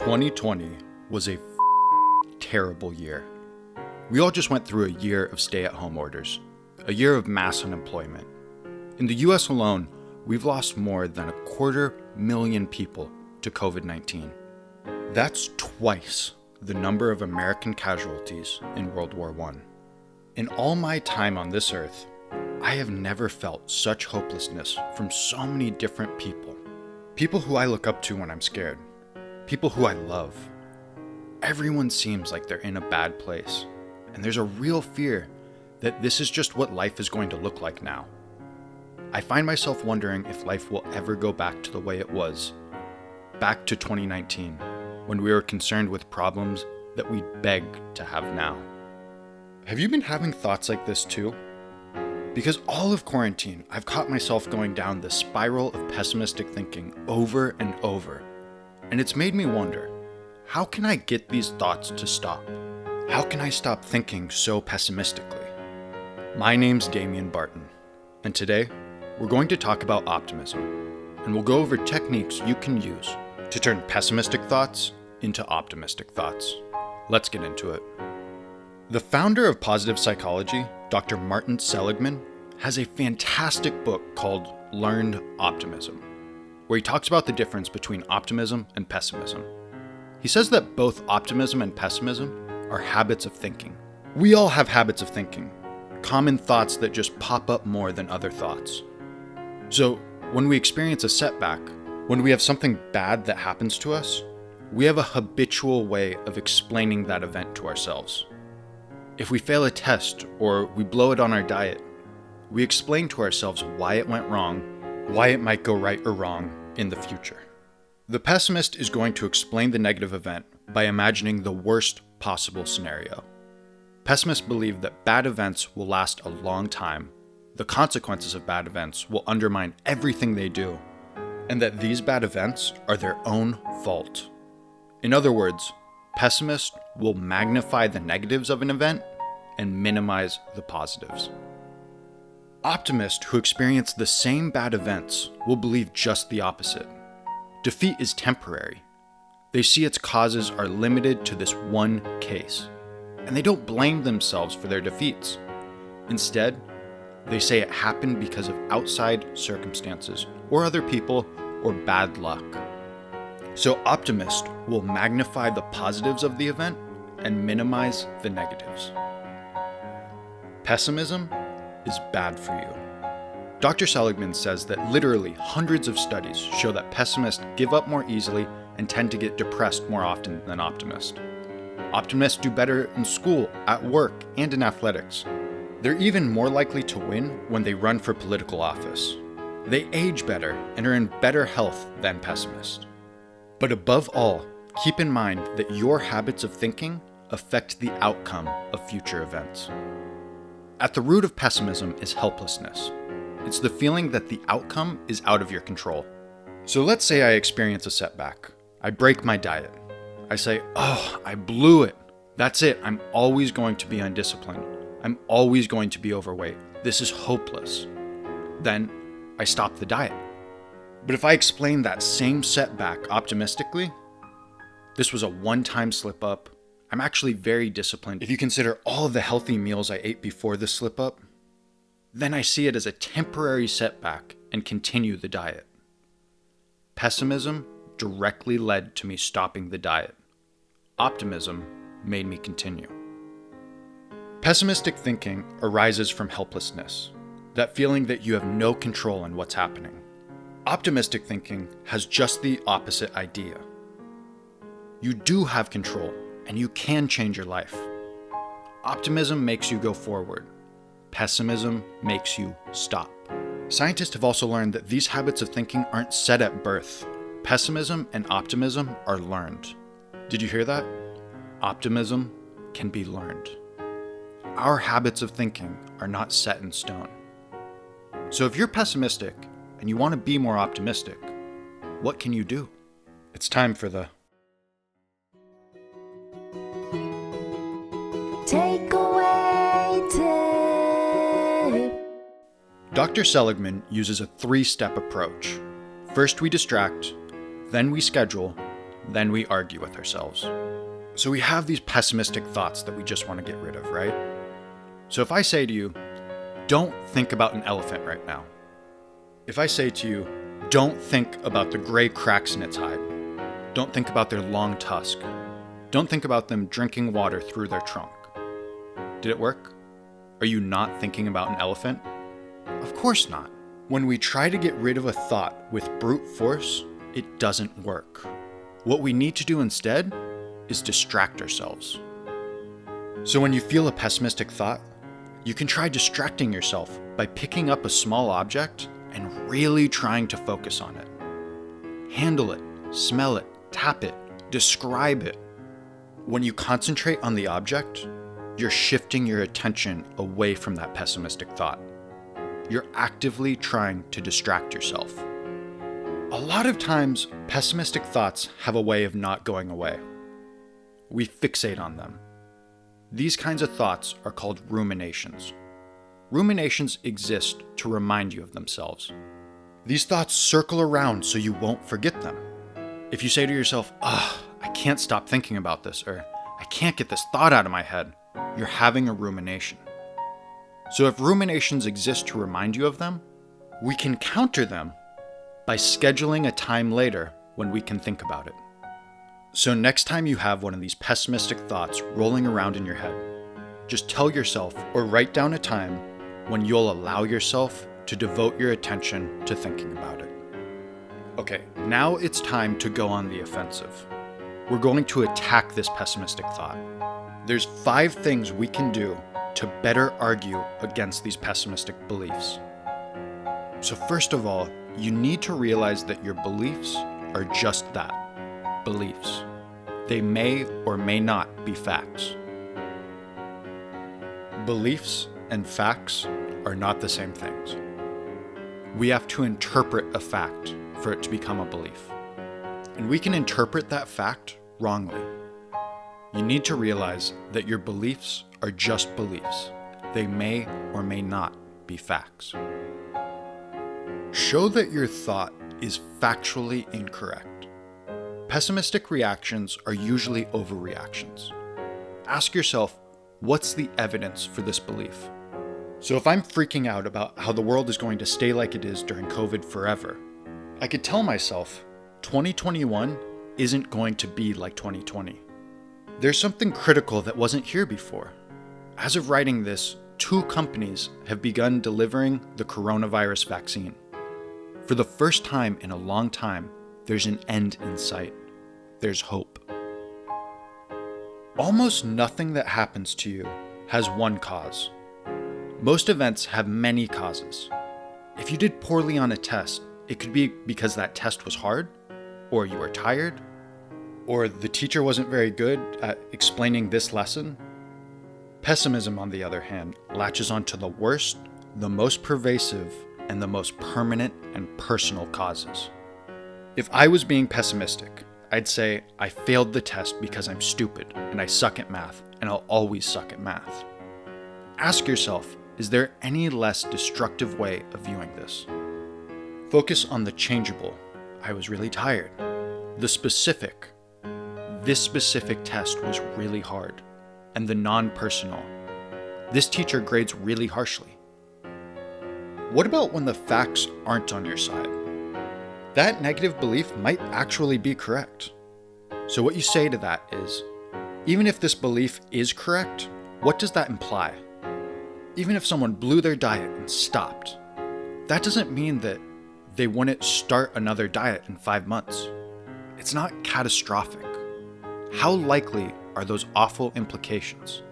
2020 was a terrible year. We all just went through a year of stay-at-home orders, a year of mass unemployment. In the US alone, we've lost more than 250,000 people to COVID-19. That's twice the number of American casualties in World War I. In all my time on this earth, I have never felt such hopelessness from so many different people. People who I look up to when I'm scared. People who I love. Everyone seems like they're in a bad place, and there's a real fear that this is just what life is going to look like now. I find myself wondering if life will ever go back to the way it was, back to 2019, when we were concerned with problems that we beg to have now. Have you been having thoughts like this too? Because all of quarantine, I've caught myself going down the spiral of pessimistic thinking over and over. And it's made me wonder, how can I get these thoughts to stop? How can I stop thinking so pessimistically? My name's Damian Barton, and today we're going to talk about optimism, and we'll go over techniques you can use to turn pessimistic thoughts into optimistic thoughts. Let's get into it. The founder of positive psychology, Dr. Martin Seligman, has a fantastic book called Learned Optimism, where he talks about the difference between optimism and pessimism. He says that both optimism and pessimism are habits of thinking. We all have habits of thinking, common thoughts that just pop up more than other thoughts. So when we experience a setback, when we have something bad that happens to us, we have a habitual way of explaining that event to ourselves. If we fail a test or we blow it on our diet, we explain to ourselves why it went wrong, why it might go right or wrong in the future. The pessimist is going to explain the negative event by imagining the worst possible scenario. Pessimists believe that bad events will last a long time, the consequences of bad events will undermine everything they do, and that these bad events are their own fault. In other words, pessimists will magnify the negatives of an event and minimize the positives. Optimists who experience the same bad events will believe just the opposite. Defeat is temporary. They see its causes are limited to this one case, and they don't blame themselves for their defeats. Instead, they say it happened because of outside circumstances, or other people, or bad luck. So optimists will magnify the positives of the event and minimize the negatives. Pessimism is bad for you. Dr. Seligman says that literally hundreds of studies show that pessimists give up more easily and tend to get depressed more often than optimists. Optimists do better in school, at work, and in athletics. They're even more likely to win when they run for political office. They age better and are in better health than pessimists. But above all, keep in mind that your habits of thinking affect the outcome of future events. At the root of pessimism is helplessness. It's the feeling that the outcome is out of your control. So let's say I experience a setback. I break my diet. I say, I blew it. That's it. I'm always going to be undisciplined. I'm always going to be overweight. This is hopeless. Then I stop the diet. But if I explain that same setback optimistically, this was a one-time slip-up. I'm actually very disciplined. If you consider all of the healthy meals I ate before this slip-up, then I see it as a temporary setback and continue the diet. Pessimism directly led to me stopping the diet. Optimism made me continue. Pessimistic thinking arises from helplessness, that feeling that you have no control on what's happening. Optimistic thinking has just the opposite idea. You do have control, and you can change your life. Optimism makes you go forward. Pessimism makes you stop. Scientists have also learned that these habits of thinking aren't set at birth. Pessimism and optimism are learned. Did you hear that? Optimism can be learned. Our habits of thinking are not set in stone. So if you're pessimistic and you want to be more optimistic, what can you do? It's time for the Takeaway tip. Dr. Seligman uses a 3-step approach. First we distract, then we schedule, then we argue with ourselves. So we have these pessimistic thoughts that we just want to get rid of, right? So if I say to you, don't think about an elephant right now. If I say to you, don't think about the gray cracks in its hide. Don't think about their long tusk. Don't think about them drinking water through their trunk. Did it work? Are you not thinking about an elephant? Of course not. When we try to get rid of a thought with brute force, it doesn't work. What we need to do instead is distract ourselves. So when you feel a pessimistic thought, you can try distracting yourself by picking up a small object and really trying to focus on it. Handle it, smell it, tap it, describe it. When you concentrate on the object, you're shifting your attention away from that pessimistic thought. You're actively trying to distract yourself. A lot of times, pessimistic thoughts have a way of not going away. We fixate on them. These kinds of thoughts are called ruminations. Ruminations exist to remind you of themselves. These thoughts circle around so you won't forget them. If you say to yourself, I can't stop thinking about this, or I can't get this thought out of my head, you're having a rumination. So if ruminations exist to remind you of them, we can counter them by scheduling a time later when we can think about it. So next time you have one of these pessimistic thoughts rolling around in your head, just tell yourself or write down a time when you'll allow yourself to devote your attention to thinking about it. Okay, now it's time to go on the offensive. We're going to attack this pessimistic thought. There's 5 things we can do to better argue against these pessimistic beliefs. So first of all, you need to realize that your beliefs are just that, beliefs. They may or may not be facts. Beliefs and facts are not the same things. We have to interpret a fact for it to become a belief. And we can interpret that fact wrongly. You need to realize that your beliefs are just beliefs. They may or may not be facts. Show that your thought is factually incorrect. Pessimistic reactions are usually overreactions. Ask yourself, what's the evidence for this belief? So if I'm freaking out about how the world is going to stay like it is during COVID forever, I could tell myself, 2021 isn't going to be like 2020. There's something critical that wasn't here before. As of writing this, 2 companies have begun delivering the coronavirus vaccine. For the first time in a long time, there's an end in sight. There's hope. Almost nothing that happens to you has one cause. Most events have many causes. If you did poorly on a test, it could be because that test was hard, or you were tired, or the teacher wasn't very good at explaining this lesson. Pessimism, on the other hand, latches onto the worst, the most pervasive, and the most permanent and personal causes. If I was being pessimistic, I'd say I failed the test because I'm stupid and I suck at math, and I'll always suck at math. Ask yourself, is there any less destructive way of viewing this? Focus on the changeable, I was really tired. The specific, this specific test was really hard. And the non-personal, this teacher grades really harshly. What about when the facts aren't on your side? That negative belief might actually be correct. So what you say to that is, even if this belief is correct, what does that imply? Even if someone blew their diet and stopped, that doesn't mean that they wouldn't start another diet in 5 months. It's not catastrophic. How likely are those awful implications?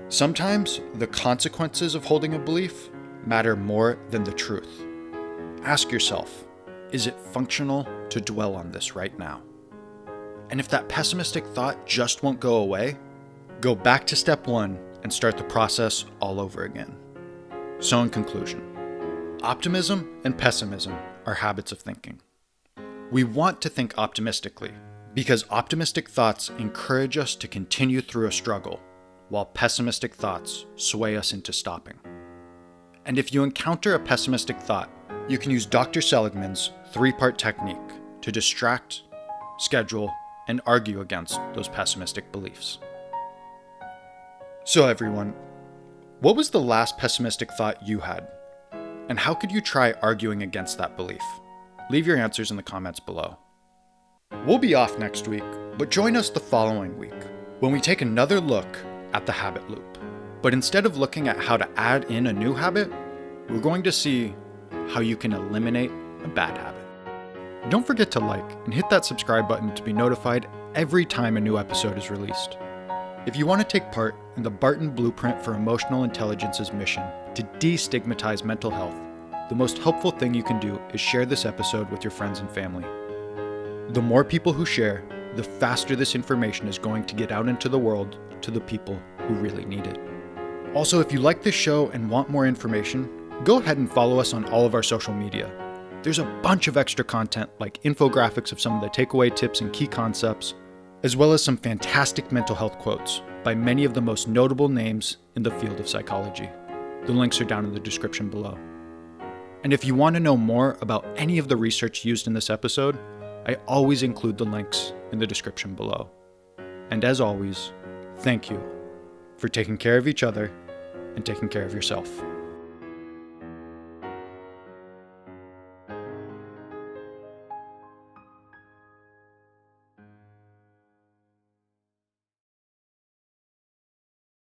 Sometimes the consequences of holding a belief matter more than the truth. Ask yourself, is it functional to dwell on this right now? And if that pessimistic thought just won't go away, go back to step 1 and start the process all over again. So in conclusion, optimism and pessimism are habits of thinking. We want to think optimistically because optimistic thoughts encourage us to continue through a struggle, while pessimistic thoughts sway us into stopping. And if you encounter a pessimistic thought, you can use Dr. Seligman's 3-part technique to distract, schedule, and argue against those pessimistic beliefs. So everyone, what was the last pessimistic thought you had? And how could you try arguing against that belief? Leave your answers in the comments below. We'll be off next week, but join us the following week when we take another look at the habit loop. But instead of looking at how to add in a new habit, we're going to see how you can eliminate a bad habit. Don't forget to like and hit that subscribe button to be notified every time a new episode is released. If you want to take part in the Barton Blueprint for Emotional Intelligence's mission to destigmatize mental health, the most helpful thing you can do is share this episode with your friends and family. The more people who share, the faster this information is going to get out into the world to the people who really need it. Also, if you like this show and want more information, go ahead and follow us on all of our social media. There's a bunch of extra content like infographics of some of the takeaway tips and key concepts, as well as some fantastic mental health quotes by many of the most notable names in the field of psychology. The links are down in the description below. And if you want to know more about any of the research used in this episode, I always include the links in the description below. And as always, thank you for taking care of each other and taking care of yourself.